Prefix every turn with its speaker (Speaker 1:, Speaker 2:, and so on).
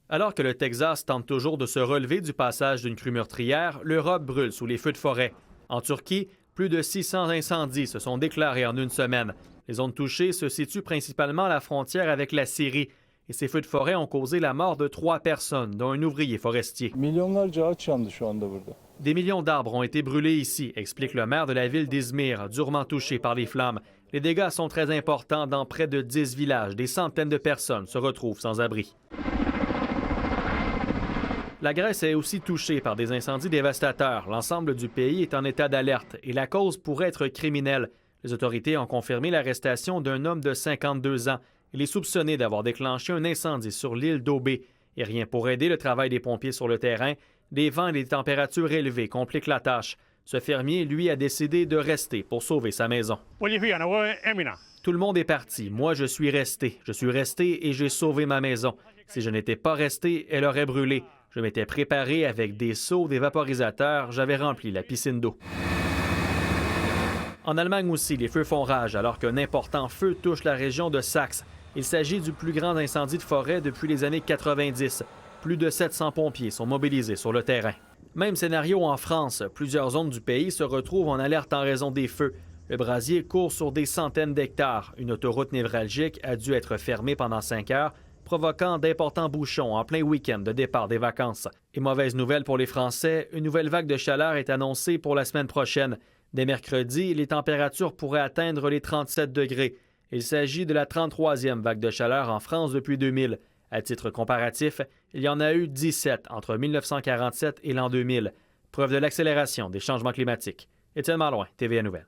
Speaker 1: Alors que le Texas tente toujours de se relever du passage d'une crue meurtrière, l'Europe brûle sous les feux de forêt. En Turquie, plus de 600 incendies se sont déclarés en une semaine. Les zones touchées se situent principalement à la frontière avec la Syrie. Et ces feux de forêt ont causé la mort de 3 personnes, dont un ouvrier forestier. Des millions d'arbres ont été brûlés ici, explique le maire de la ville d'Izmir, durement touchée par les flammes. Les dégâts sont très importants dans près de 10 villages. Des centaines de personnes se retrouvent sans abri. La Grèce est aussi touchée par des incendies dévastateurs. L'ensemble du pays est en état d'alerte et la cause pourrait être criminelle. Les autorités ont confirmé l'arrestation d'un homme de 52 ans. Il est soupçonné d'avoir déclenché un incendie sur l'île d'Aubé. Et rien pour aider le travail des pompiers sur le terrain. Des vents et des températures élevées compliquent la tâche. Ce fermier, lui, a décidé de rester pour sauver sa maison. Tout le monde est parti. Moi, je suis resté. Je suis resté et j'ai sauvé ma maison. Si je n'étais pas resté, elle aurait brûlé. Je m'étais préparé avec des seaux, des vaporisateurs. J'avais rempli la piscine d'eau. En Allemagne aussi, les feux font rage alors qu'un important feu touche la région de Saxe. Il s'agit du plus grand incendie de forêt depuis les années 90. Plus de 700 pompiers sont mobilisés sur le terrain. Même scénario en France. Plusieurs zones du pays se retrouvent en alerte en raison des feux. Le brasier court sur des centaines d'hectares. Une autoroute névralgique a dû être fermée pendant 5 heures, provoquant d'importants bouchons en plein week-end de départ des vacances. Et mauvaise nouvelle pour les Français, une nouvelle vague de chaleur est annoncée pour la semaine prochaine. Dès mercredi, les températures pourraient atteindre les 37 degrés. Il s'agit de la 33e vague de chaleur en France depuis 2000. À titre comparatif, il y en a eu 17 entre 1947 et l'an 2000. Preuve de l'accélération des changements climatiques. Étienne Malouin, TVA Nouvelles.